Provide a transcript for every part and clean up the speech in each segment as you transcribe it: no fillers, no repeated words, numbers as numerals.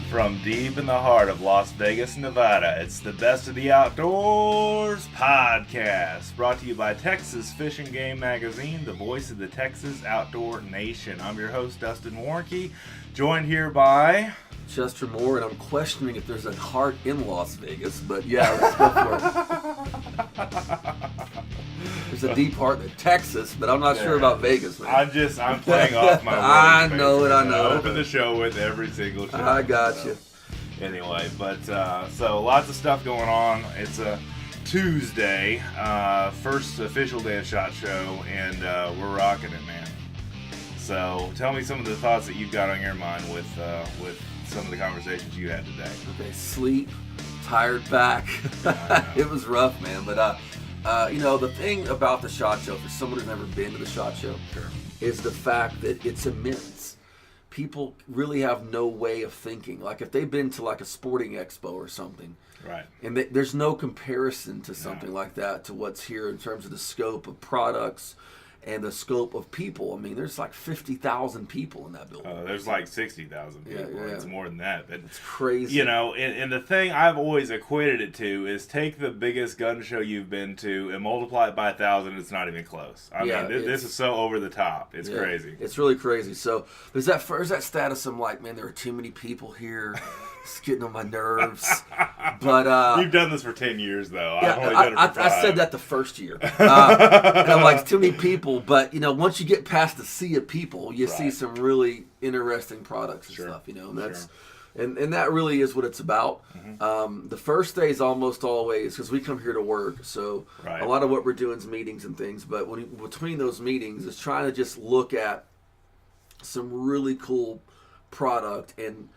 From deep in the heart of Las Vegas, Nevada, it's the Best of the Outdoors podcast, brought to you by Texas Fish and Game Magazine, the voice of the Texas outdoor nation. I'm your host, Dustin Warncke, joined here by Chester Moore, and I'm questioning if there's a heart in Las Vegas, but yeah, let's go for it. There's a deep heart in Texas, but I'm not sure about Vegas, man. I'm playing off my words. I know it. I open the show with every single show. I got you. Anyway, but so lots of stuff going on. It's a Tuesday, first official day of SHOT Show, and we're rocking it, man. So tell me some of the thoughts that you've got on your mind with some of the conversations you had today. Okay, sleep, tired back. It was rough, man, but the thing about the SHOT Show, for someone who's never been to the SHOT Show, is the fact that it's immense. People really have no way of thinking. Like if they've been to like a sporting expo or something, right? And there's no comparison to something like that to what's here in terms of the scope of products and the scope of people. I mean, there's like 50,000 people in that building. There's like 60,000 people. Yeah. It's more than that. But, it's crazy. You know, and the thing I've always equated it to is take the biggest gun show you've been to and multiply it by 1,000. It's not even close. I mean, this is so over the top. It's crazy. It's really crazy. So there's that status. I'm like, man, there are too many people here. It's getting on my nerves. But you've done this for 10 years, though. Yeah, I've only done it for 5. I said that the first year. And I'm like, it's too many people. But, you know, once you get past the sea of people, you see some really interesting products and stuff, you know. And that's and that really is what it's about. Mm-hmm. The first day is almost always, because we come here to work, so a lot of what we're doing is meetings and things. But between those meetings is trying to just look at some really cool product and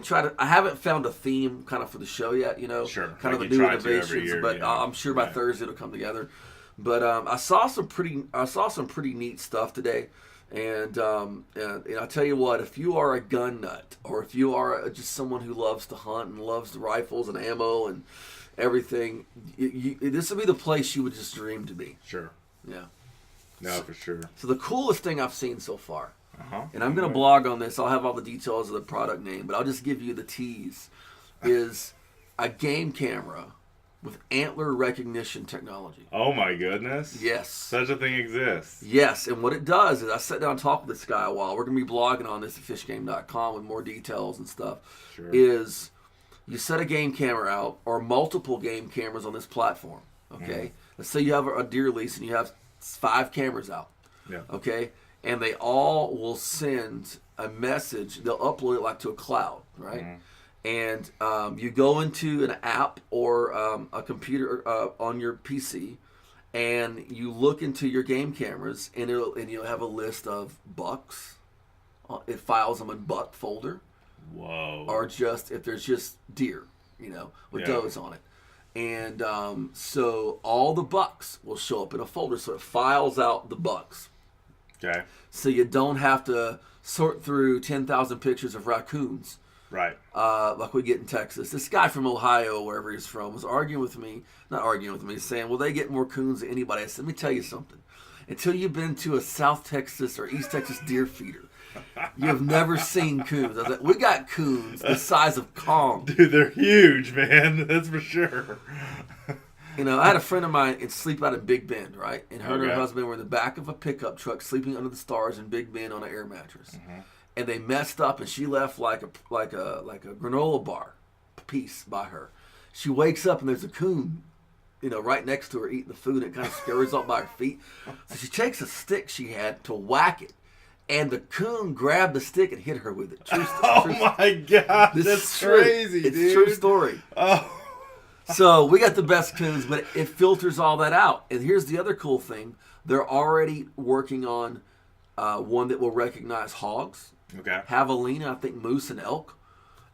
try to. I haven't found a theme kind of for the show yet, you know. Kind of the new innovations, but I'm sure by Thursday it'll come together. But I saw some pretty neat stuff today, and I tell you what, if you are a gun nut or if you are just someone who loves to hunt and loves the rifles and ammo and everything, this would be the place you would just dream to be. Sure. Yeah. No, for sure. So the coolest thing I've seen so far. And I'm going to blog on this. I'll have all the details of the product name, but I'll just give you the tease, is a game camera with antler recognition technology. Oh, my goodness. Yes. Such a thing exists. Yes, and what it does is I sat down and talked with this guy a while. We're going to be blogging on this at fishgame.com with more details and stuff. Sure. Is you set a game camera out or multiple game cameras on this platform, okay? Let's say you have a deer lease and you have 5 cameras out, okay? And they all will send a message. They'll upload it like to a cloud, right? And you go into an app or a computer on your PC, and you look into your game cameras, and you'll have a list of bucks. It files them in buck folder. Whoa. Or just if there's just deer, you know, with does on it. And so all the bucks will show up in a folder. So it files out the bucks. Okay. So you don't have to sort through 10,000 pictures of raccoons. Right. Like we get in Texas. This guy from Ohio, wherever he's from, was saying, well, they get more coons than anybody. I said, let me tell you something. Until you've been to a South Texas or East Texas deer feeder, you have never seen coons. I was like, we got coons the size of Kong. Dude, they're huge, man. That's for sure. You know, I had a friend of mine sleep out in Big Bend, right? And her and her husband were in the back of a pickup truck sleeping under the stars in Big Bend on an air mattress. And they messed up, and she left like a granola bar piece by her. She wakes up, and there's a coon, you know, right next to her eating the food, and it kind of scurries up by her feet. So she takes a stick she had to whack it, and the coon grabbed the stick and hit her with it. True my God, that's crazy, dude. It's a true story. Oh. So we got the best coons, but it filters all that out. And here's the other cool thing. They're already working on one that will recognize hogs, javelina, I think moose and elk.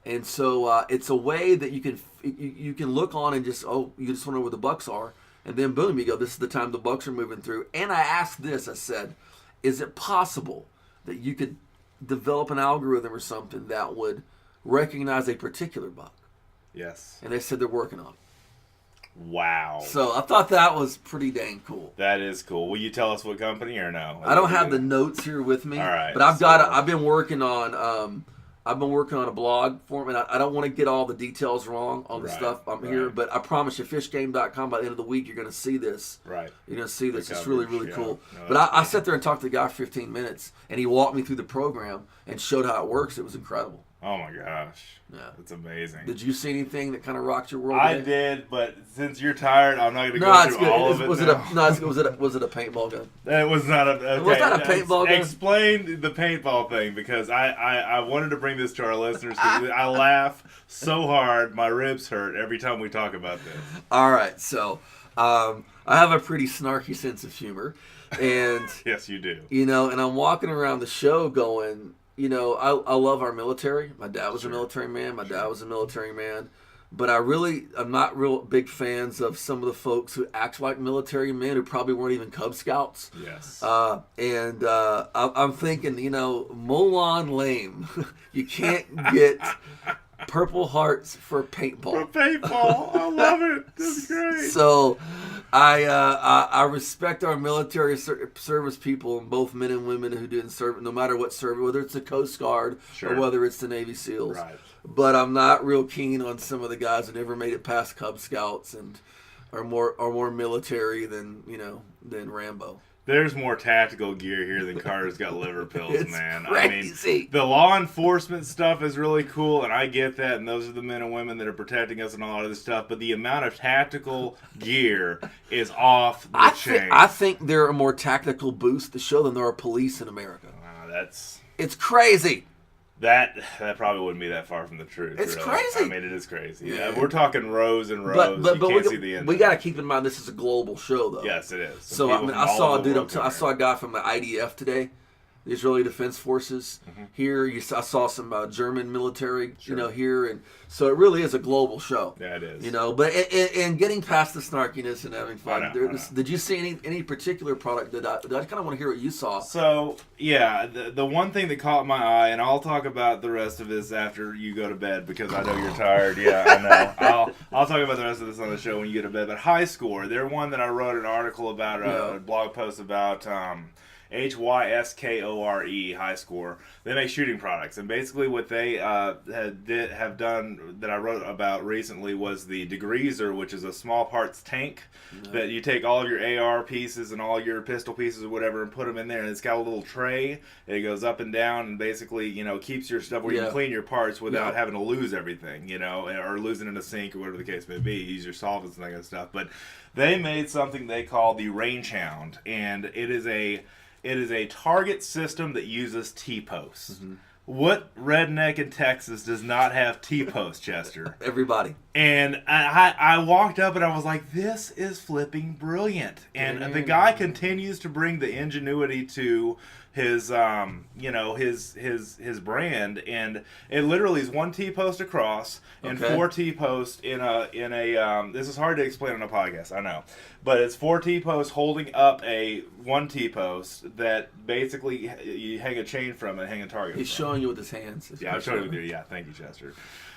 And so it's a way that you can look on and just, you just want to know where the bucks are. And then boom, you go, this is the time the bucks are moving through. And I asked this, I said, is it possible that you could develop an algorithm or something that would recognize a particular buck? Yes. And they said they're working on it. Wow. So I thought that was pretty dang cool. That is cool. Will you tell us what company or no? I don't have the notes here with me. All right. But I've been working on I've been working on a blog for him, and I don't want to get all the details wrong on the stuff I'm here, but I promise you, fishgame.com, by the end of the week, you're going to see this. Right. You're going to see this. It's really, really cool. No, but I sat there and talked to the guy for 15 minutes, and he walked me through the program and showed how it works. It was incredible. Oh my gosh. Yeah. It's amazing. Did you see anything that kind of rocked your world? I did, but since you're tired, I'm not going to go through all of it. Was it a paintball gun? It was not a. Okay. Was that a paintball gun? Explain the paintball thing, because I wanted to bring this to our listeners, because I laugh so hard, my ribs hurt every time we talk about this. All right, so I have a pretty snarky sense of humor, and yes, you do. You know, and I'm walking around the show going, you know, I love our military. My dad was a military man. My dad was a military man. But I'm not real big fans of some of the folks who act like military men who probably weren't even Cub Scouts. Yes. I'm thinking, you know, Mulan lame. You can't get Purple Hearts for paintball. For paintball. I love it. That's great. So I respect our military service people, both men and women who didn't serve, no matter what service, whether it's the Coast Guard or whether it's the Navy SEALs. Right. But I'm not real keen on some of the guys who never made it past Cub Scouts and are more military than Rambo. There's more tactical gear here than Carter's got liver pills, it's man. Crazy. I mean, the law enforcement stuff is really cool, and I get that, and those are the men and women that are protecting us and all of this stuff, but the amount of tactical gear is off the chain. I think there are more tactical boosts to show than there are police in America. It's crazy. That probably wouldn't be that far from the truth. It's really. crazy. I mean, it is crazy. Yeah, we're talking rows and rows. But you can't see the end. We got to keep in mind this is a global show, though. Yes, it is. So I saw a guy from the IDF today, the Israeli Defense Forces here. I saw some German military, here, and so it really is a global show. Yeah, it is. But and getting past the snarkiness and having fun. I know. Did you see any particular product that I kind of want to hear what you saw? So yeah, the one thing that caught my eye, and I'll talk about the rest of this after you go to bed because I know you're tired. Yeah, I know. I'll talk about the rest of this on the show when you get to bed. But Hyskore, they're one that I wrote an article about, a blog post about. Hyskore, Hyskore. They make shooting products, and basically what they have done that I wrote about recently was the degreaser, which is a small parts tank that you take all of your AR pieces and all your pistol pieces or whatever and put them in there, and it's got a little tray. It goes up and down, and basically keeps your stuff where you can clean your parts without having to lose everything, or losing in a sink or whatever the case may be. Use your solvents and that kind of stuff. But they made something they call the Range Hound, and it is a target system that uses T-posts. What redneck in Texas does not have T-posts, Chester? Everybody. And I walked up and I was like, this is flipping brilliant. And the guy continues to bring the ingenuity to his his brand, and it literally is one T-post across and 4 T-posts in a this is hard to explain on a podcast, I know, but it's 4 T-posts holding up one T-post that basically you hang a chain from and hang a target. He's showing you with his hands. I'm showing you with you. Yeah, thank you, Chester.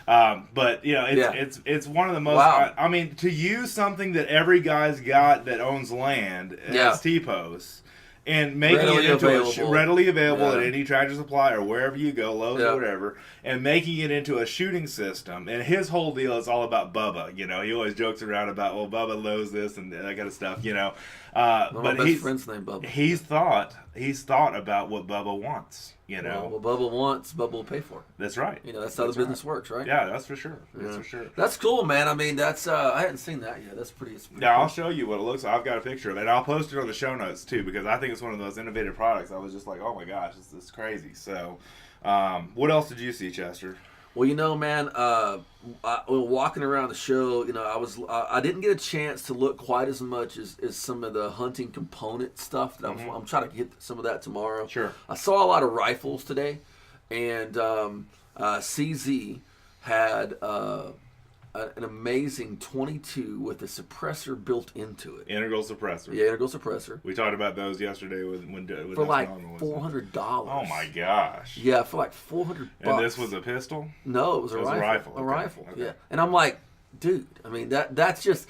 But it's one of the most. Wow. I mean, to use something that every guy's got that owns land as T-posts. And making it into readily available at any Tractor Supply or wherever you go, Lowe's or whatever, and making it into a shooting system. And his whole deal is all about Bubba. He always jokes around about, well, Bubba knows this and that kind of stuff. But my best friend's named Bubba. He's thought about what Bubba wants. What Bubba wants, Bubba will pay for. That's right. That's how the business works, right? Yeah, that's for sure. That's for sure. That's cool, man. I mean, that's I hadn't seen that yet. That's pretty. Yeah, cool. I'll show you what it looks like. I've got a picture of it, and I'll post it on the show notes too because I think it's one of those innovative products. I was just like, oh my gosh, this is crazy. So, what else did you see, Chester? Well, man, walking around the show, I didn't get a chance to look quite as much as some of the hunting component stuff. That I'm trying to get some of that tomorrow. Sure. I saw a lot of rifles today, and CZ had an amazing 22 with a suppressor built into it. Integral suppressor. Yeah, integral suppressor. We talked about those yesterday with for like $400. Oh my gosh. Yeah, for like $400. And this was a pistol? No, it was a rifle. A rifle. A rifle. Okay. Yeah. And I'm like, dude, I mean that's just,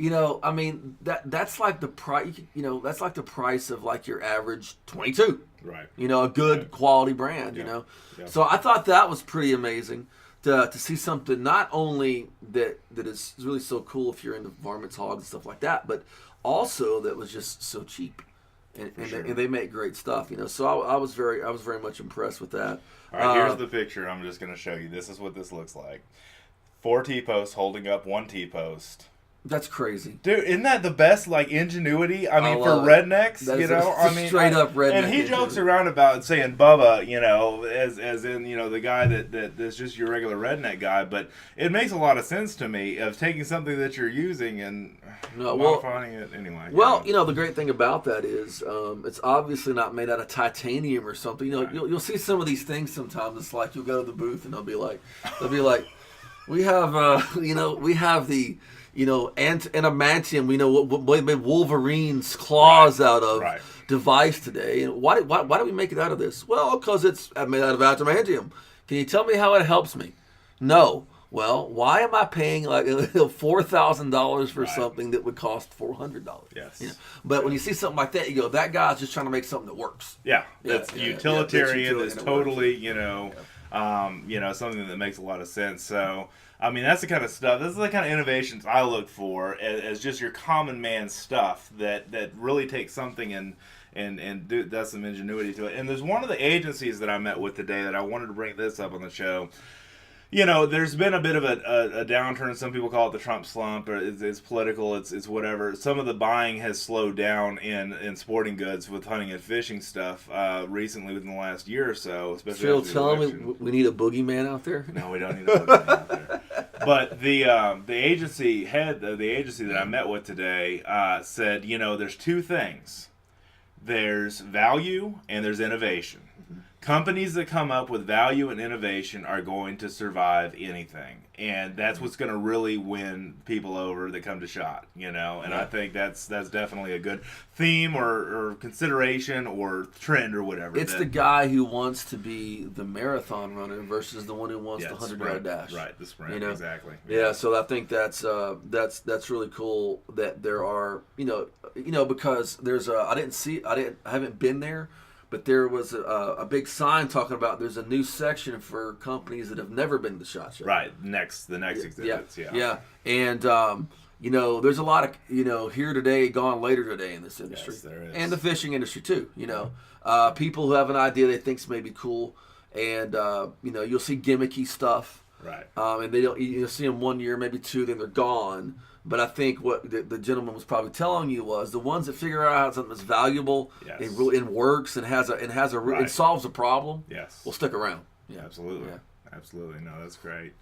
You know, I mean that's like the price. You know, that's like the price of like your average 22. Right. You know, a good quality brand. Yeah. You know, Yeah. so I thought that was pretty amazing to see something not only that is really so cool if you're into varmints, hogs, and stuff like that, but also that was just so cheap. And they make great stuff, you know. So I was very much impressed with that. All right, here's the picture. I'm just going to show you. This is what this looks like. 4 T-posts holding up 1 T-post. That's crazy, dude. Isn't that the best like ingenuity? I mean, for rednecks, that you know. I mean, straight up redneck. And he jokes around about saying Bubba, you know, as in you know the guy that's just your regular redneck guy. But it makes a lot of sense to me of taking something that you're using and modifying it anyway. Well, you know, the great thing about that is it's obviously not made out of titanium or something. You know, you'll see some of these things sometimes. It's like you'll go to the booth and they'll be like, we have we have the adamantium, we know what made Wolverine's claws out of device today. And why do we make it out of this? Well, because it's made out of adamantium. Can you tell me how it helps me? No. Well, why am I paying like $4,000 for something that would cost $400? Yes. You know? But when you see something like that, you go, that guy's just trying to make something that works. Yeah. That's utilitarian. That's totally, something that makes a lot of sense. So, I mean, that's the kind of stuff, this is the kind of innovations I look for as just your common man stuff that really takes something and does some ingenuity to it. And there's one of the agencies that I met with today that I wanted to bring this up on the show. You know, there's been a bit of a downturn. Some people call it the Trump slump, or it's political, it's whatever. Some of the buying has slowed down in sporting goods with hunting and fishing stuff recently within the last year or so. Especially Phil, tell me we need a boogeyman out there? No, we don't need a boogeyman out there. But the agency head of the agency that I met with today said, you know, there's 2 things. There's value and there's innovation. Companies that come up with value and innovation are going to survive anything. And that's what's going to really win people over that come to SHOT, you know. And I think that's definitely a good theme or consideration or trend or whatever. It's the guy who wants to be the marathon runner versus the one who wants the 100-yard dash. Right, the sprint, you know? exactly. Yeah, so I think that's really cool that there are, because there's I haven't been there. But there was a big sign talking about there's a new section for companies that have never been to SHOT Show. Right, the next exhibits, yeah. And, there's a lot of, here today, gone later today in this industry. Yes, there is. And the fishing industry, too, people who have an idea they think may be cool. And, you'll see gimmicky stuff. Right. And you'll see them 1 year, maybe 2, then they're gone. But I think what the gentleman was probably telling you was the ones that figure out something that's valuable and works and and solves a problem will stick around. Yeah. Absolutely. No, that's great.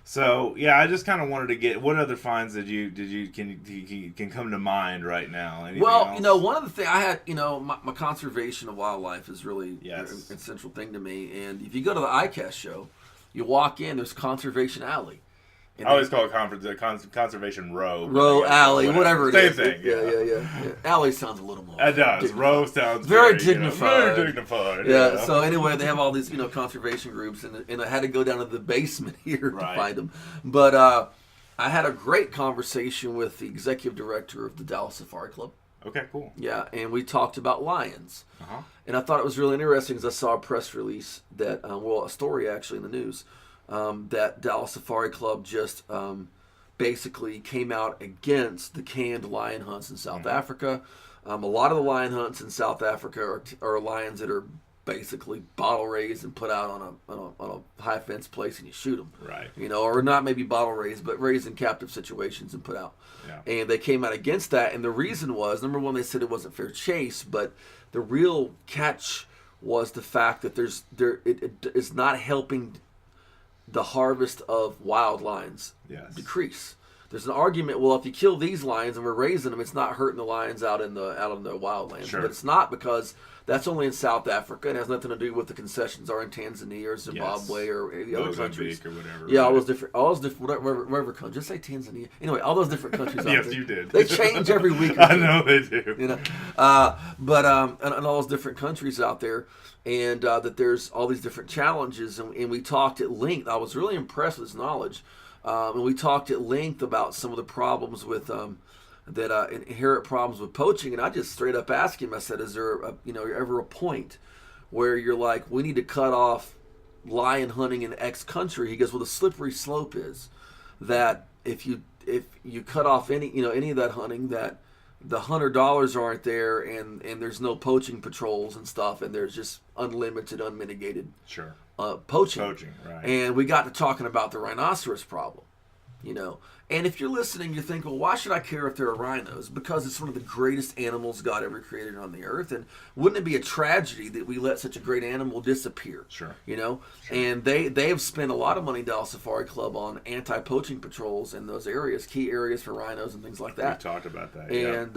So I just kind of wanted to get what other finds did you can come to mind right now? Anything else? One of the things I had, my conservation of wildlife is really a central thing to me. And if you go to the ICAST show, you walk in, there's Conservation Alley. I always call it Conservation Row. Row, alley, whatever it is. Same thing. Yeah. Alley sounds a little more. It does. Row sounds very dignified. Very dignified. Yeah. So anyway, they have all these conservation groups, and I had to go down to the basement here to find them. But I had a great conversation with the executive director of the Dallas Safari Club. Okay, cool. Yeah, and we talked about lions. And I thought it was really interesting because I saw a press release that, a story actually in the news. That Dallas Safari Club just basically came out against the canned lion hunts in South Africa. A lot of the lion hunts in South Africa are lions that are basically bottle raised and put out on a high fence place and you shoot them. Right. Or not maybe bottle raised, but raised in captive situations and put out. Yeah. And they came out against that, and the reason was, number one, they said it wasn't fair chase, but the real catch was the fact that it is not helping the harvest of wild lions decrease. There's an argument, well, if you kill these lions and we're raising them, it's not hurting the lions out in the wildlands. Sure. But it's not, because that's only in South Africa and has nothing to do with the concessions are in Tanzania or Zimbabwe or the other countries. Or whatever. Yeah, all those different wherever countries. Just say Tanzania. Anyway, all those different countries out there. Yes, you did. They change every week. I know they do. But and all those different countries out there. And that there's all these different challenges, and we talked at length. I was really impressed with his knowledge And we talked at length about some of the problems with inherent problems with poaching. And I just straight up asked him, I said, is there ever a point where you're like, we need to cut off lion hunting in X country? He goes, well, the slippery slope is that if you cut off any of that hunting, that the $100 aren't there, and there's no poaching patrols and stuff, and there's just unlimited, unmitigated poaching. Right. And we got to talking about the rhinoceros problem, And if you're listening, you think, well, why should I care if there are rhinos? Because it's one of the greatest animals God ever created on the earth. And wouldn't it be a tragedy that we let such a great animal disappear? Sure. And they have spent a lot of money, Dallas Safari Club, on anti-poaching patrols in those areas, key areas for rhinos and things like that. We talked about that. And,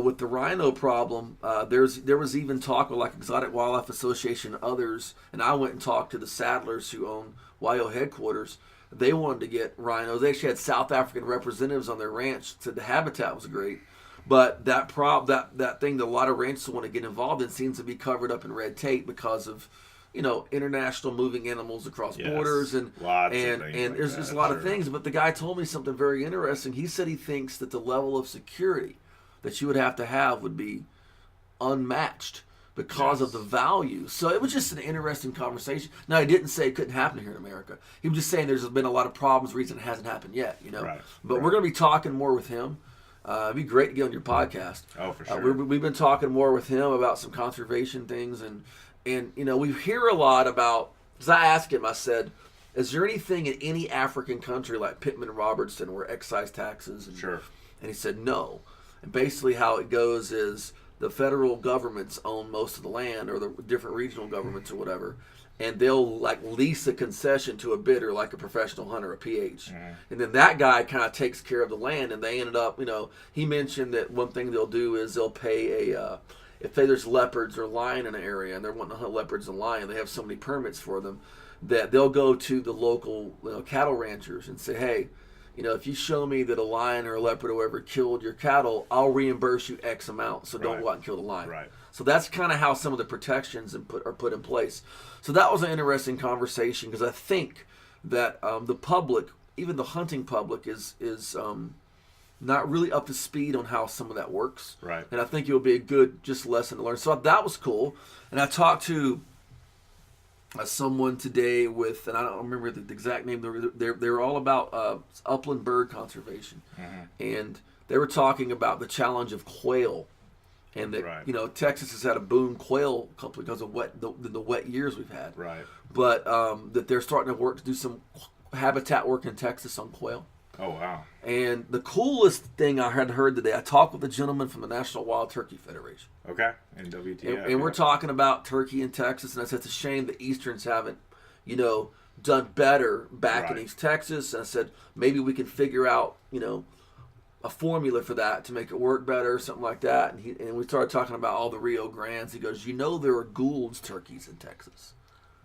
with the rhino problem, there was even talk with like Exotic Wildlife Association and others. And I went and talked to the Sadlers who own YO headquarters. They wanted to get rhinos. They actually had South African representatives on their ranch, said the habitat was great. But that thing that a lot of ranchers want to get involved in seems to be covered up in red tape because of, international moving animals across borders and there's just a lot of things. But the guy told me something very interesting. He said he thinks that the level of security that you would have to have would be unmatched because of the value. So it was just an interesting conversation. Now, he didn't say it couldn't happen here in America. He was just saying there's been a lot of problems, reason it hasn't happened yet, Right. But we're going to be talking more with him. It'd be great to get on your podcast. Oh, for sure. We've been talking more with him about some conservation things. And we hear a lot about, because I asked him, I said, is there anything in any African country like Pittman and Robertson where excise taxes? And he said no. And basically how it goes is, the federal governments own most of the land, or the different regional governments or whatever, and they'll like lease a concession to a bidder like a professional hunter, a PH. And then that guy kind of takes care of the land, and they ended up, he mentioned that one thing they'll do is they'll pay if there's leopards or lion in an area and they're wanting to hunt leopards and lion, they have so many permits for them that they'll go to the local cattle ranchers and say, hey, if you show me that a lion or a leopard or whoever killed your cattle, I'll reimburse you X amount. So don't go out and kill the lion. Right. So that's kind of how some of the protections are put in place. So that was an interesting conversation because I think that the public, even the hunting public, is not really up to speed on how some of that works. Right. And I think it would be a good just lesson to learn. So that was cool. And I talked to someone today with, and I don't remember the exact name. They're all about upland bird conservation, and they were talking about the challenge of quail, and that Texas has had a boom quail couple because of the wet years we've had. Right. But that they're starting to do some habitat work in Texas on quail. Oh, wow. And the coolest thing I had heard today, I talked with a gentleman from the National Wild Turkey Federation. Okay, and WTF. And we're talking about turkey in Texas, and I said it's a shame the Easterns haven't, done better back in East Texas. And I said maybe we can figure out, a formula for that to make it work better or something like that. And we started talking about all the Rio Grandes. He goes, there are Gould's turkeys in Texas.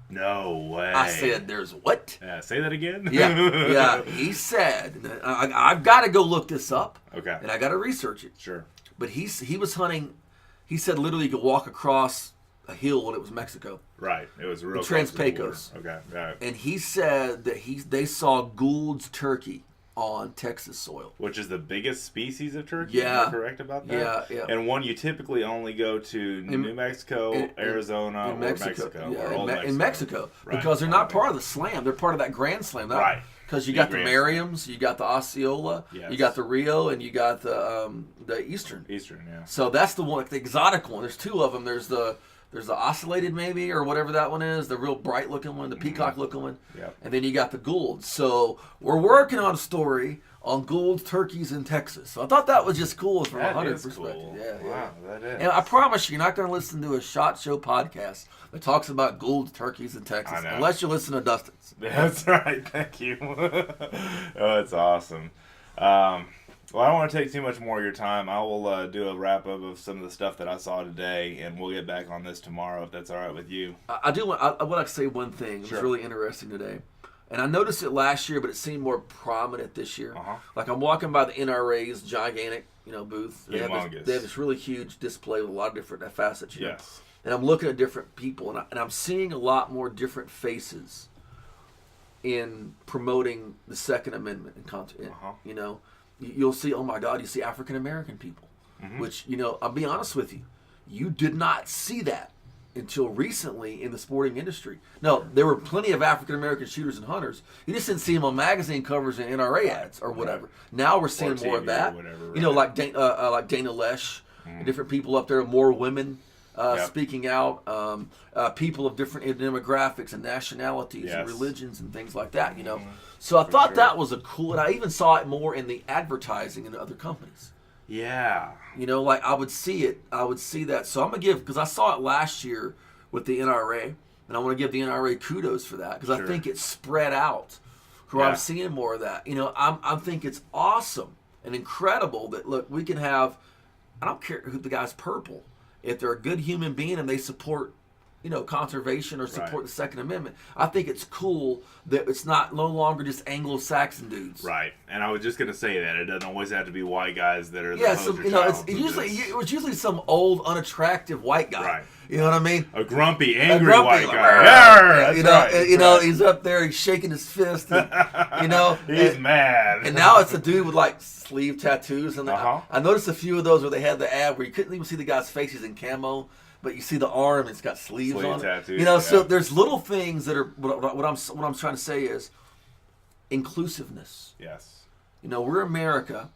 No way. I said, there's what? Yeah, say that again? Yeah. He said, I've got to go look this up. Okay. And I got to research it. Sure. But he was hunting, he said literally you could walk across a hill when it was Mexico. Right. It was real Trans Pecos. Okay. Yeah. And he said that they saw Gould's turkey on Texas soil, which is the biggest species of turkey. Yeah. Am I correct about that? Yeah. And one you typically only go to New Mexico, Arizona, or Mexico. Yeah, in Mexico. Right. Because they're not part of the slam. They're part of that Grand Slam. Right. Because you got the Merriams, you got the Osceola, you got the Rio, and you got the Eastern. Eastern, yeah. So that's the one, the exotic one. There's two of them. There's the Oscillated maybe, or whatever that one is, the real bright looking one, the peacock looking one. Yep. And then you got the Gould. So we're working on a story on Gould turkeys in Texas. So I thought that was just cool from a hunter perspective. Cool. Yeah, wow, that is. And I promise you're not going to listen to a SHOT Show podcast that talks about Gould turkeys in Texas unless you listen to Dustin's. That's right. Thank you. Oh, that's awesome. Well, I don't want to take too much more of your time. I will do a wrap-up of some of the stuff that I saw today, and we'll get back on this tomorrow if that's all right with you. I would like to say one thing. It was really interesting today. And I noticed it last year, but it seemed more prominent this year. Like I'm walking by the NRA's gigantic, booth. They have this really huge display with a lot of different facets. Yes. And I'm looking at different people, and I'm seeing a lot more different faces in promoting the Second Amendment and content. You know, you'll see, oh my God, you see African American people, which, you know, I'll be honest with you, you did not see that until recently in the sporting industry. No, there were plenty of African American shooters and hunters. You just didn't see them on magazine covers and NRA ads or whatever. Now we're seeing more of that. You know, like Dana Lesh, and different people up there, more women speaking out, people of different demographics and nationalities and religions and things like that. You know, so I thought that was a cool, and I even saw it more in the advertising in other companies. Yeah. You know, like I would see that. So I'm going to give, because I saw it last year with the NRA, and I want to give the NRA kudos for that, because I think it's spread out. Where I'm seeing more of that. You know, I think it's awesome and incredible that, look, we can have, I don't care who the guy's purple, if they're a good human being and they support, you know, conservation or support the Second Amendment. I think it's cool that it's no longer just Anglo-Saxon dudes. Right. And I was just going to say that. It doesn't always have to be white guys that are the poster child. It was usually some old, unattractive white guy. Right. You know what I mean? A grumpy, angry white guy. You know, he's up there, he's shaking his fist. And, you know. He's mad. And now it's a dude with, like, sleeve tattoos. And I noticed a few of those where they had the ad where you couldn't even see the guy's face. He's in camo. But you see the arm, it's got sleeves on it. You know, so there's little things that are, what I'm trying to say is inclusiveness. Yes. You know, we're America.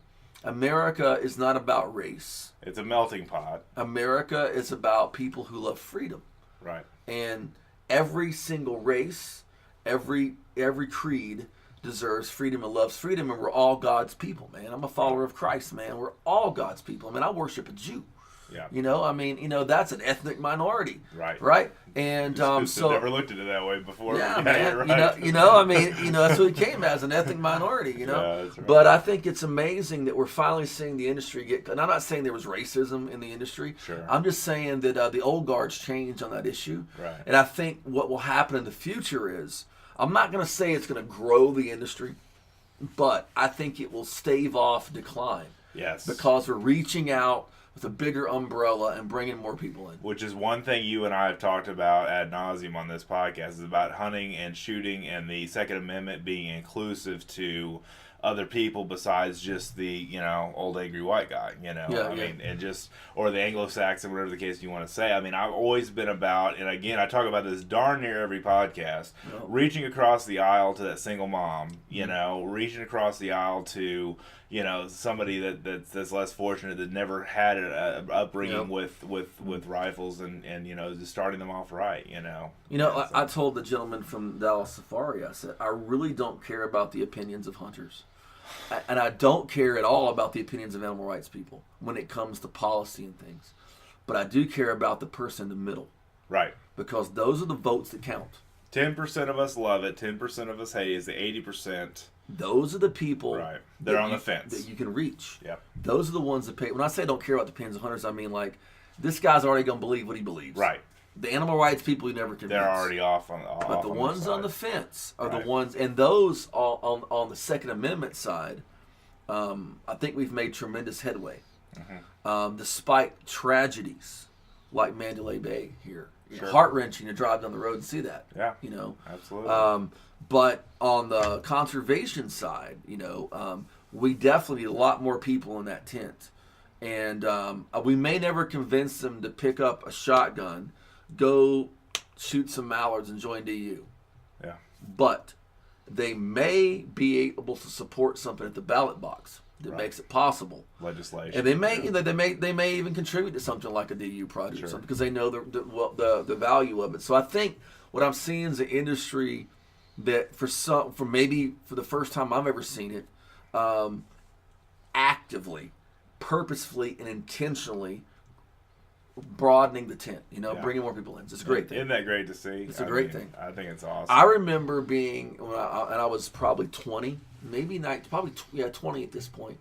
America is not about race. It's a melting pot. America is about people who love freedom. Right. And every single race, every creed deserves freedom and loves freedom, and we're all God's people, man. I'm a follower of Christ, man. We're all God's people. I mean, I worship a Jew. Yeah. You know, I mean, you know, that's an ethnic minority. Right. Right? And so never looked at it that way before. Yeah, man. Right. You know, I mean, you know, that's what it came as, an ethnic minority, you know. Yeah, that's right. But I think it's amazing that we're finally seeing the industry get, and I'm not saying there was racism in the industry. Sure. I'm just saying that the old guard's changed on that issue. Right. And I think what will happen in the future is, I'm not going to say it's going to grow the industry, but I think it will stave off decline. Yes. Because we're reaching out with a bigger umbrella and bringing more people in. Which is one thing you and I have talked about ad nauseum on this podcast, is about hunting and shooting and the Second Amendment being inclusive to other people besides just the, you know, old angry white guy, you know. I mean, and just, or the Anglo-Saxon, whatever the case you want to say. I mean, I've always been about, and again, I talk about this darn near every podcast, reaching across the aisle to that single mom, you know, reaching across the aisle to, you know, somebody that's less fortunate, that never had an upbringing with rifles and you know, just starting them off right, you know. You know, I told the gentleman from Dallas Safari, I said, I really don't care about the opinions of hunters. And I don't care at all about the opinions of animal rights people when it comes to policy and things. But I do care about the person in the middle. Right. Because those are the votes that count. 10% of us love it, 10% of us hate it. Is the 80%. Those are the people They're on the fence that you can reach. Yep. Those are the ones that pay. When I say I don't care about the opinions of hunters, I mean, like, this guy's already going to believe what he believes. Right. The animal rights people you never convince. They're already off on But the ones on the fence are the ones, and those on the Second Amendment side, I think we've made tremendous headway. Despite tragedies like Mandalay Bay here. Sure. Heart-wrenching to drive down the road and see that. Yeah. You know. Absolutely. But on the conservation side, you know, we definitely need a lot more people in that tent. And we may never convince them to pick up a shotgun, go shoot some mallards and join DU. Yeah. But they may be able to support something at the ballot box that makes it possible. Legislation. And they may, you know, they may even contribute to something like a DU project or something, because they know the value of it. So I think what I'm seeing is an industry that for maybe for the first time I've ever seen it, actively, purposefully, and intentionally broadening the tent, you know, bringing more people in. It's a great thing. Isn't that great to see? It's a great thing. I think it's awesome. I remember being, and I was probably 20, maybe 20 at this point.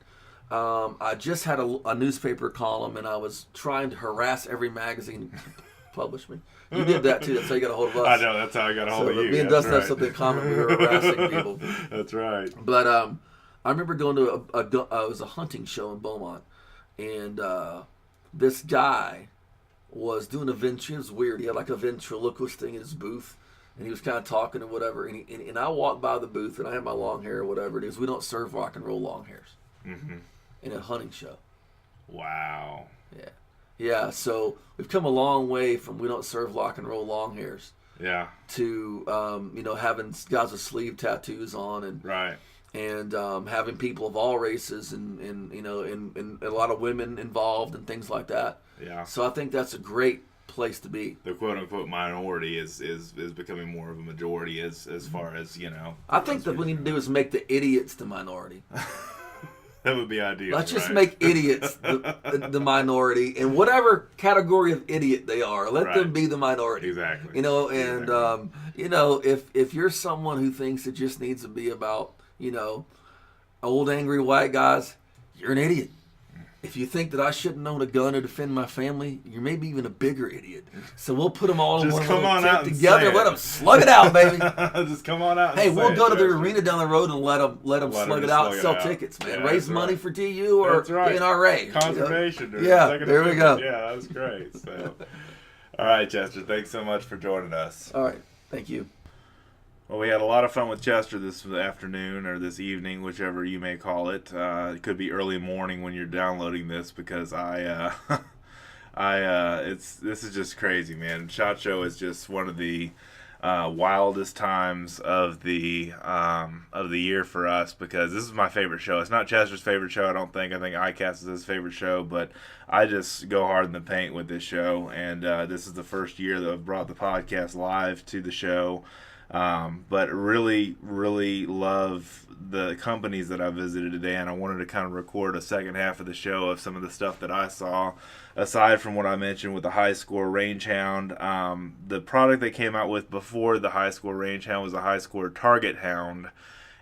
I just had a newspaper column, and I was trying to harass every magazine to publish me. You did that too. That's how you got a hold of us. I know. That's how I got a hold of you. Me and Dustin have something in common. We were harassing people. That's right. But I remember going to it was a hunting show in Beaumont, and this guy was doing a ventriloquist. It was weird. He had like a ventriloquist thing in his booth, and he was kind of talking or whatever, and I walked by the booth, and I had my long hair or whatever it is. We don't serve rock and roll long hairs in a hunting show. Wow. Yeah. Yeah, so we've come a long way from we don't serve rock and roll long hairs. Yeah. To having guys with sleeve tattoos on and right. And having people of all races and a lot of women involved and things like that. Yeah. So I think that's a great place to be. The quote unquote minority is becoming more of a majority as far as I think that what we need to do is make the idiots the minority. That would be ideal. Let's just make idiots the minority, in whatever category of idiot they are. Let them be the minority. Exactly. If you're someone who thinks it just needs to be about old angry white guys, you're an idiot. If you think that I shouldn't own a gun to defend my family, you're maybe even a bigger idiot. So we'll put them all in one tent together and let them slug it out, baby. Just come on out. Hey, we'll go to the arena down the road and let them slug it out and sell tickets, man. Yeah, raise money for TU or NRA. Conservation. Yeah, there we go. Yeah, that was great. So, all right, Chester, thanks so much for joining us. All right, thank you. Well, we had a lot of fun with Chester this afternoon or this evening, whichever you may call it. It could be early morning when you're downloading this because this is just crazy, man. SHOT Show is just one of the wildest times of the year for us because this is my favorite show. It's not Chester's favorite show, I don't think. I think ICAST is his favorite show, but I just go hard in the paint with this show, and this is the first year that I've brought the podcast live to the show. But really, really love the companies that I visited today, and I wanted to kind of record a second half of the show of some of the stuff that I saw, aside from what I mentioned with the Hyskore Range Hound. The product they came out with before the Hyskore Range Hound was a Hyskore Target Hound,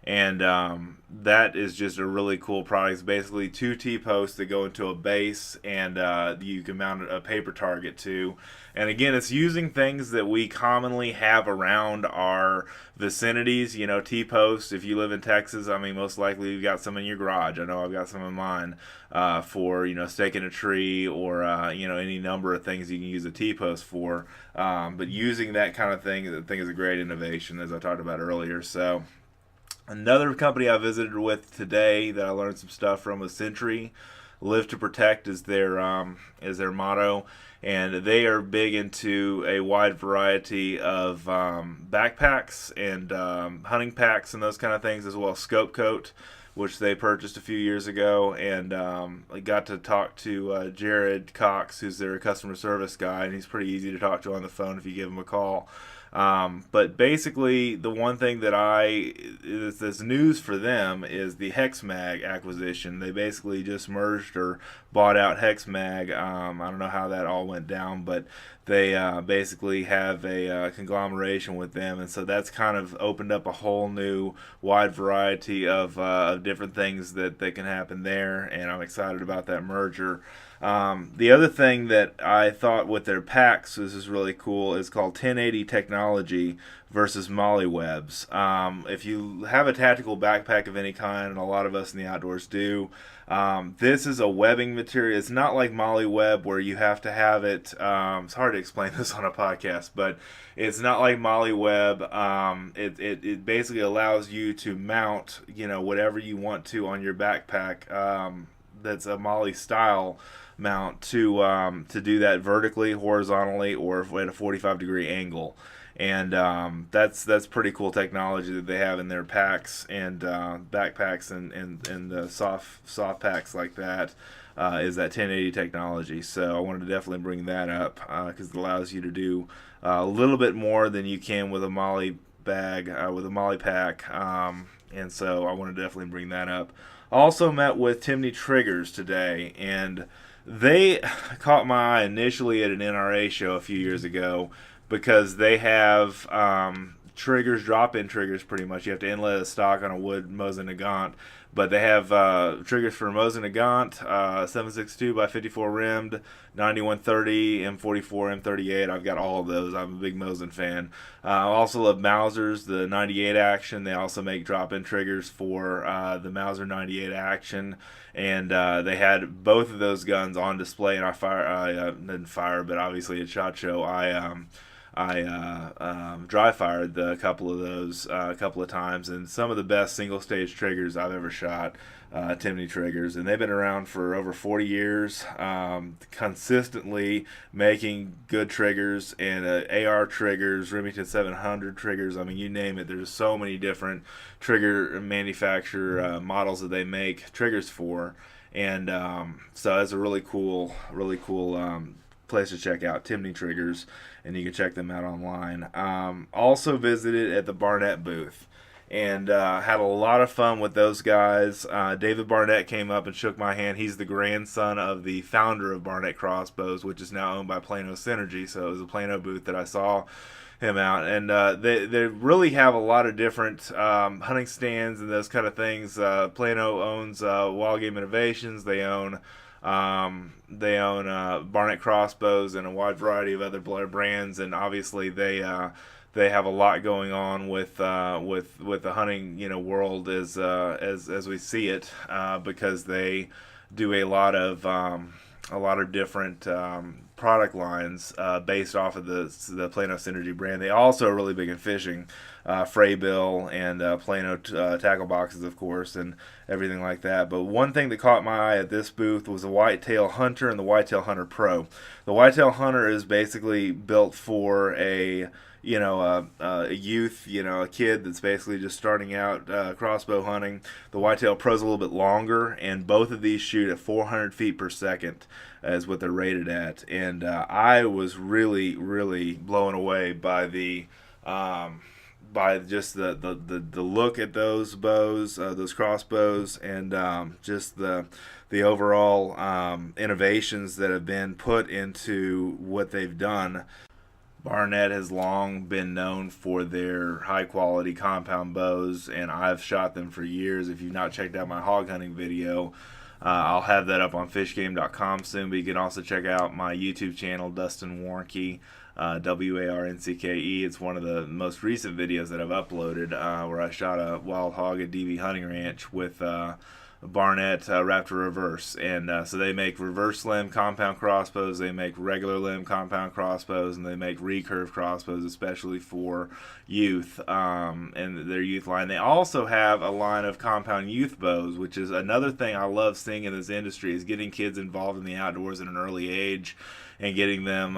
and that is just a really cool product. It's basically two T-posts that go into a base, and you can mount a paper target to. And again, it's using things that we commonly have around our vicinities. T-posts, if you live in Texas, I mean, most likely you've got some in your garage. I know I've got some in mine for, staking a tree or, any number of things you can use a T-post for. But using that kind of thing, I think is a great innovation, as I talked about earlier. So another company I visited with today that I learned some stuff from was Sentry. Live to Protect is their motto, and they are big into a wide variety of backpacks and hunting packs and those kind of things, as well as Scopecoat, which they purchased a few years ago. And I got to talk to Jared Cox, who's their customer service guy, and he's pretty easy to talk to on the phone if you give him a call. But basically, the one thing that's news for them is the HexMag acquisition. They basically just merged or bought out HexMag. I don't know how that all went down, but they basically have a conglomeration with them, and so that's kind of opened up a whole new wide variety of different things that can happen there, and I'm excited about that merger. The other thing that I thought with their packs, this is really cool, is called 1080 technology versus Molly webs. If you have a tactical backpack of any kind, and a lot of us in the outdoors do, this is a webbing material. It's not like Molly web where you have to have it. It's hard to explain this on a podcast, but it's not like Molly web. It basically allows you to mount, whatever you want to on your backpack. That's a Molly style mount to do that vertically, horizontally, or at a 45-degree angle. And that's pretty cool technology that they have in their packs and backpacks and the soft packs like that. Is that 1080 technology. So I wanted to definitely bring that up because it allows you to do a little bit more than you can with a Molly bag, with a Molly pack. And so I wanted to definitely bring that up. Also met with Timney Triggers today, and they caught my eye initially at an NRA show a few years ago because they have triggers, drop-in triggers pretty much. You have to inlet a stock on a wood Mosin Nagant, but they have triggers for Mosin Nagant, 7.62 by 54 rimmed, 9130, M44, M38. I've got all of those. I'm a big Mosin fan. I also love Mausers, the 98 action. They also make drop-in triggers for the Mauser 98 action, and they had both of those guns on display. And I didn't fire, but obviously at SHOT Show, dry fired a couple of those a couple of times, and some of the best single stage triggers I've ever shot. Timney Triggers, and they've been around for over 40 years, consistently making good triggers, and AR triggers, Remington 700 triggers. I mean, you name it. There's so many different trigger manufacturer models that they make triggers for, and so that's a really cool place to check out, Timney Triggers, and you can check them out online. Also visited at the Barnett booth, and had a lot of fun with those guys. David Barnett came up and shook my hand. He's the grandson of the founder of Barnett Crossbows, which is now owned by Plano Synergy. So it was a Plano booth that I saw him out. And they really have a lot of different hunting stands and those kind of things. Plano owns Wild Game Innovations. They own Barnett Crossbows and a wide variety of other brands. And obviously they have a lot going on with the hunting world as we see it, because they do a lot of different product lines based off of the Plano Synergy brand. They also are really big in fishing, Fraybill and Plano tackle boxes, of course, and everything like that. But one thing that caught my eye at this booth was the Whitetail Hunter and the Whitetail Hunter Pro. The Whitetail Hunter is basically built for a youth, a kid that's basically just starting out crossbow hunting. The Whitetail Pro's a little bit longer, and both of these shoot at 400 feet per second is what they're rated at. And I was really, really blown away by by just the look at those bows, those crossbows, and just the overall innovations that have been put into what they've done. Barnett has long been known for their high-quality compound bows, and I've shot them for years. If you've not checked out my hog hunting video, I'll have that up on fishgame.com soon, but you can also check out my YouTube channel, Dustin Warncke, Warncke. It's one of the most recent videos that I've uploaded, where I shot a wild hog at DV Hunting Ranch with Barnett Raptor Reverse, and so they make reverse limb compound crossbows, they make regular limb compound crossbows, and they make recurve crossbows, especially for youth, and their youth line. They also have a line of compound youth bows, which is another thing I love seeing in this industry, is getting kids involved in the outdoors at an early age and getting them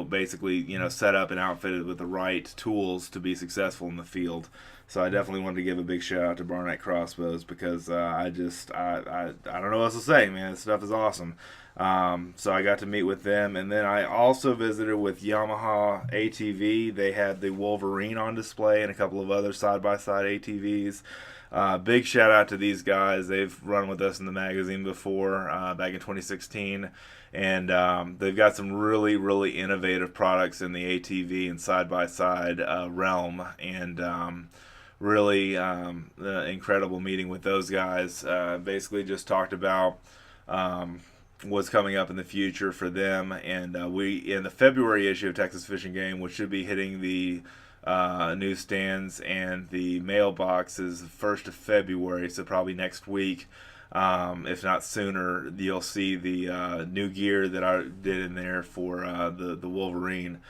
basically set up and outfitted with the right tools to be successful in the field. So I definitely wanted to give a big shout out to Barnett Crossbows, because I don't know what else to say, man. This stuff is awesome. So I got to meet with them, and then I also visited with Yamaha ATV. They had the Wolverine on display and a couple of other side-by-side ATVs. Big shout out to these guys. They've run with us in the magazine before, back in 2016. And they've got some really, really innovative products in the ATV and side-by-side realm. And really incredible meeting with those guys. Basically just talked about what's coming up in the future for them. And we, in the February issue of Texas Fish and Game, which should be hitting the newsstands and the mailboxes 1st of February, so probably next week, if not sooner, you'll see the new gear that I did in there for the Wolverine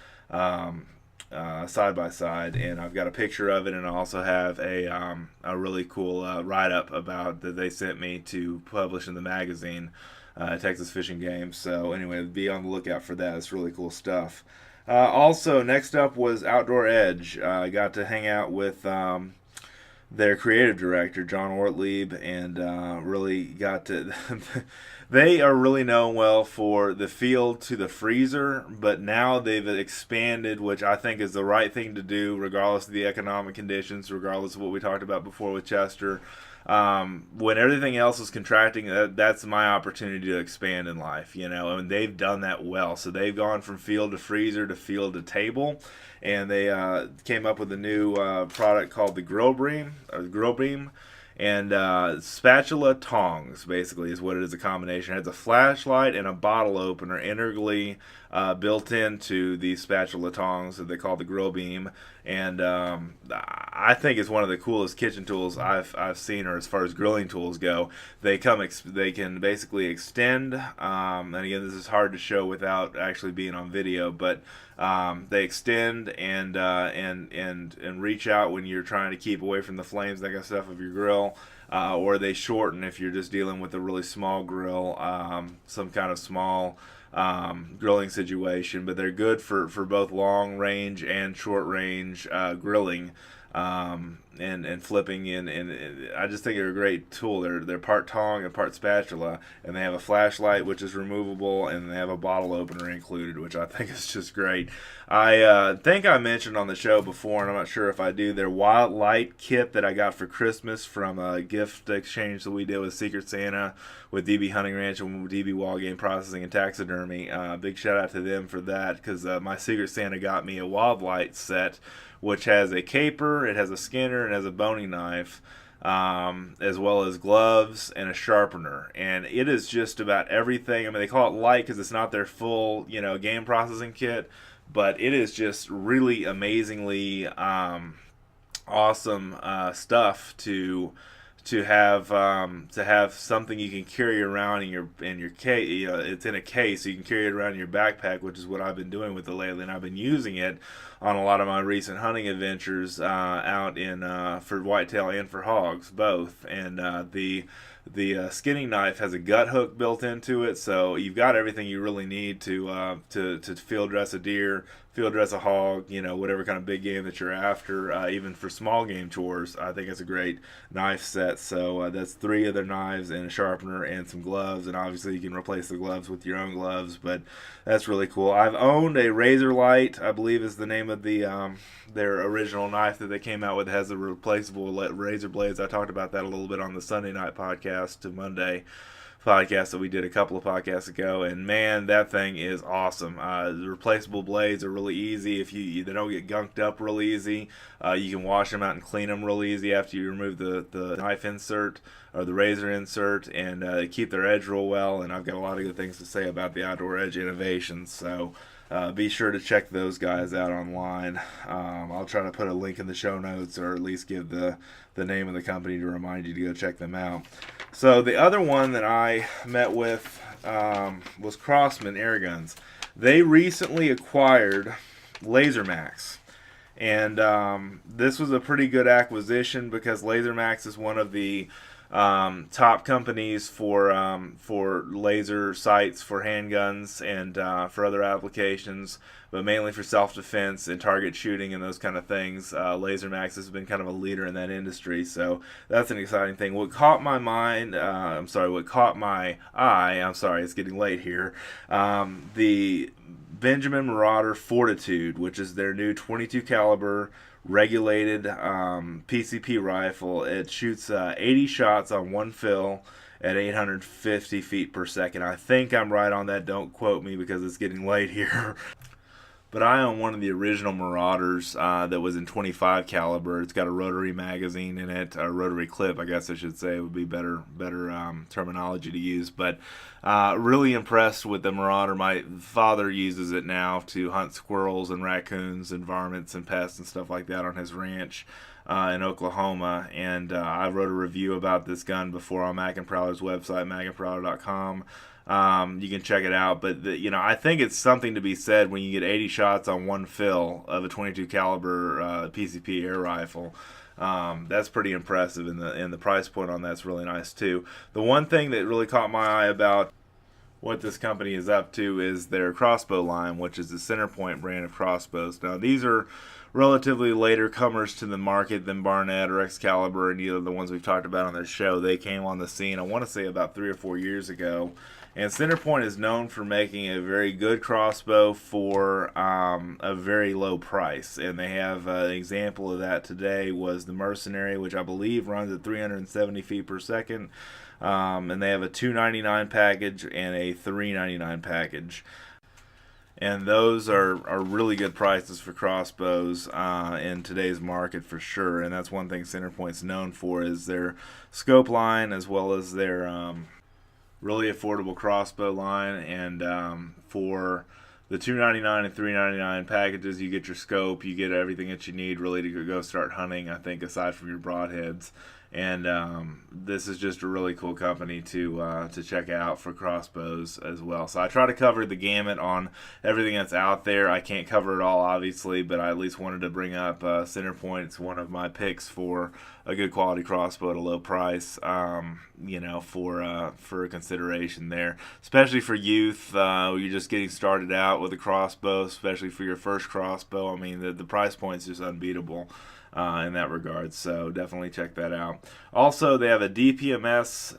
side by side, and I've got a picture of it, and I also have a really cool write-up about that they sent me to publish in the magazine, Texas Fish and Game. So anyway, be on the lookout for that. It's really cool stuff. Also, next up was Outdoor Edge. I got to hang out with their creative director, John Ortlieb, and really got to... They are really known well for the field to the freezer, but now they've expanded, which I think is the right thing to do, regardless of the economic conditions, regardless of what we talked about before with Chester. When everything else is contracting, that's my opportunity to expand in life, and they've done that well. So they've gone from field to freezer to field to table, and they came up with a new product called the Grill Beam. And spatula tongs, basically, is what it is, a combination. It has a flashlight and a bottle opener integrally built into the spatula tongs that they call the grill beam, and I think it's one of the coolest kitchen tools I've seen, or as far as grilling tools go. They can basically extend, and again, this is hard to show without actually being on video, but they extend and reach out when you're trying to keep away from the flames, that kind of stuff, of your grill. Or they shorten if you're just dealing with a really small grill, some kind of small grilling situation. But they're good for both long range and short range grilling, and flipping. And I just think they're a great tool. They're part tong and part spatula, and they have a flashlight which is removable, and they have a bottle opener included, which I think is just great. I think I mentioned on the show before, and I'm not sure if I do, their Wild Light kit that I got for Christmas from a gift exchange that we did with Secret Santa with DB Hunting Ranch and DB Wall Game Processing and Taxidermy. Big shout out to them for that, because my Secret Santa got me a Wild Light set, which has a caper, it has a skinner, and has a boning knife, as well as gloves and a sharpener. And it is just about everything. I mean, they call it light because it's not their full, game processing kit, but it is just really amazingly awesome stuff to have something you can carry around in your case. It's in a case, so you can carry it around in your backpack, which is what I've been doing with it lately, and I've been using it on a lot of my recent hunting adventures out in for whitetail and for hogs both. And the skinning knife has a gut hook built into it, so you've got everything you really need to field dress a deer, field dress a hog, whatever kind of big game that you're after. Even for small game chores, I think it's a great knife set. So that's 3 of their knives and a sharpener and some gloves, and obviously you can replace the gloves with your own gloves, but that's really cool. I've owned a Razor Light, I believe is the name of the their original knife that they came out with. It has the replaceable razor blades. I talked about that a little bit on the Sunday night podcast to Monday podcast that we did a couple of podcasts ago, and man, that thing is awesome. The replaceable blades are really easy. If they don't get gunked up real easy, you can wash them out and clean them real easy after you remove the knife insert or the razor insert, and they keep their edge real well. And I've got a lot of good things to say about the Outdoor Edge Innovations, so be sure to check those guys out online. I'll try to put a link in the show notes, or at least give the name of the company to remind you to go check them out. So the other one that I met with was Crosman Air Guns. They recently acquired Laser Max, and this was a pretty good acquisition because Laser Max is one of the top companies for laser sights for handguns and for other applications, but mainly for self-defense and target shooting and those kind of things. Laser Max has been kind of a leader in that industry, so that's an exciting thing. What caught my eye, it's getting late here, the Benjamin Marauder Fortitude, which is their new 22 caliber regulated PCP rifle. It shoots 80 shots on one fill at 850 feet per second. I think I'm right on that. Don't quote me because it's getting late here. But I own one of the original Marauders that was in 25 caliber. It's got a rotary magazine in it, a rotary clip, I guess I should say, would be better terminology to use. But really impressed with the Marauder. My father uses it now to hunt squirrels and raccoons and varmints and pests and stuff like that on his ranch in Oklahoma. And I wrote a review about this gun before on Mac and Prowler's website, macandprowler.com. You can check it out, but I think it's something to be said when you get 80 shots on one fill of a 22 caliber PCP air rifle. That's pretty impressive, and the price point on that's really nice too. The one thing that really caught my eye about what this company is up to is their crossbow line, which is the Centerpoint brand of crossbows. Now, these are relatively later comers to the market than Barnett or Excalibur and either of the ones we've talked about on this show. They came on the scene, I want to say, about 3 or 4 years ago. And Centerpoint is known for making a very good crossbow for a very low price. And they have an example of that today was the Mercenary, which I believe runs at 370 feet per second. And they have a $299 package and a $399 package. And those are really good prices for crossbows in today's market for sure. And that's one thing Centerpoint's known for is their scope line as well as their really affordable crossbow line. And for the $2.99 and $3.99 packages. You get your scope, you get everything that you need really to go start hunting, I think, aside from your broadheads. And this is just a really cool company to check out for crossbows as well. So I try to cover the gamut on everything that's out there. I can't cover it all, obviously, but I at least wanted to bring up Centerpoint. It's one of my picks for a good quality crossbow at a low price, for a consideration there, especially for youth. You're just getting started out with a crossbow, especially for your first crossbow. I mean, the price point is just unbeatable in that regard, so definitely check that out. Also, they have a DPMS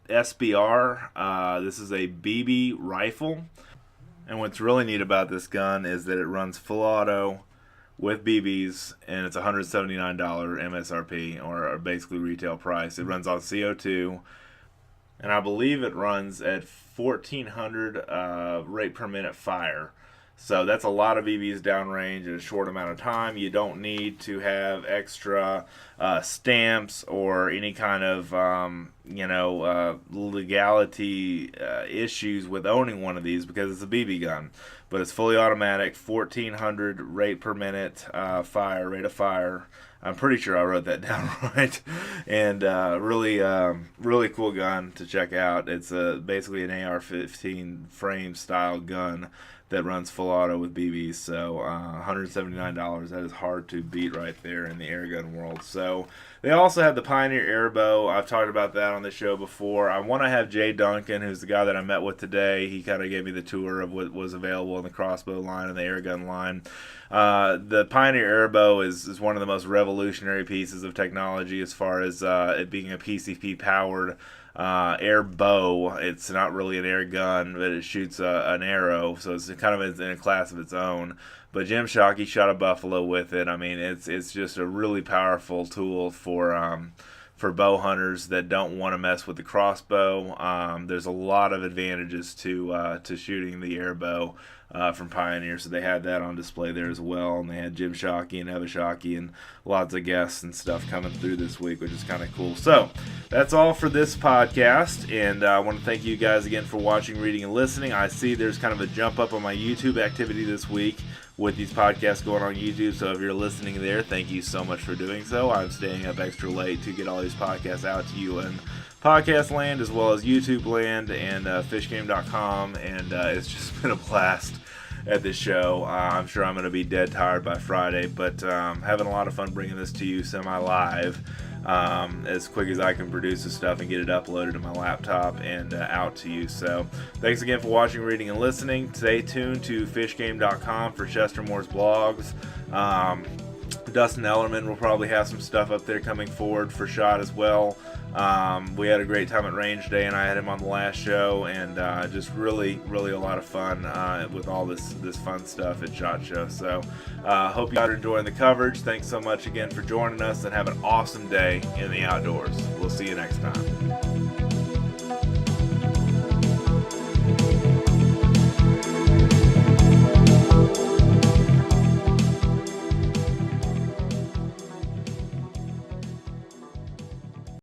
SBR. This is a BB rifle, and what's really neat about this gun is that it runs full auto with BBs, and it's $179 MSRP, or basically retail price. It runs on CO2, and I believe it runs at 1,400 rate per minute fire. So that's a lot of BBs downrange in a short amount of time. You don't need to have extra stamps or any kind of legality issues with owning one of these, because it's a BB gun. But it's fully automatic, 1,400 rate per minute rate of fire. I'm pretty sure I wrote that down right. And really cool gun to check out. It's basically an AR-15 frame style gun that runs full auto with BBs. So $179, that is hard to beat right there in the airgun world. So they also have the Pioneer Airbow. I've talked about that on the show before. I want to have Jay Duncan, who's the guy that I met with today. He kind of gave me the tour of what was available in the crossbow line and the airgun line. The Pioneer Airbow is one of the most revolutionary pieces of technology as far as it being a PCP powered air bow. It's not really an air gun, but it shoots an arrow, so it's kind of in a class of its own. But Jim Shockey shot a buffalo with it. I mean, it's just a really powerful tool for bow hunters that don't want to mess with the crossbow. There's a lot of advantages to shooting the air bow from Pioneer, so they had that on display there as well, and they had Jim Shockey and Eva Shockey and lots of guests and stuff coming through this week, which is kind of cool. So that's all for this podcast, and I want to thank you guys again for watching, reading, and listening. I see there's kind of a jump up on my YouTube activity this week with these podcasts going on YouTube, so if you're listening there, thank you so much for doing so. I'm staying up extra late to get all these podcasts out to you in podcast land as well as YouTube land and fishgame.com, and it's just been a blast at this show. I'm sure I'm going to be dead tired by Friday, but having a lot of fun bringing this to you semi-live as quick as I can produce this stuff and get it uploaded to my laptop and out to you. So thanks again for watching, reading, and listening. Stay tuned to fishgame.com for Chester Moore's blogs. Dustin Ellerman will probably have some stuff up there coming forward for SHOT as well. We had a great time at Range Day, and I had him on the last show, and just really a lot of fun with all this fun stuff at SHOT Show. So hope you guys are enjoying the coverage. Thanks so much again for joining us, and have an awesome day in the outdoors. We'll see you next time.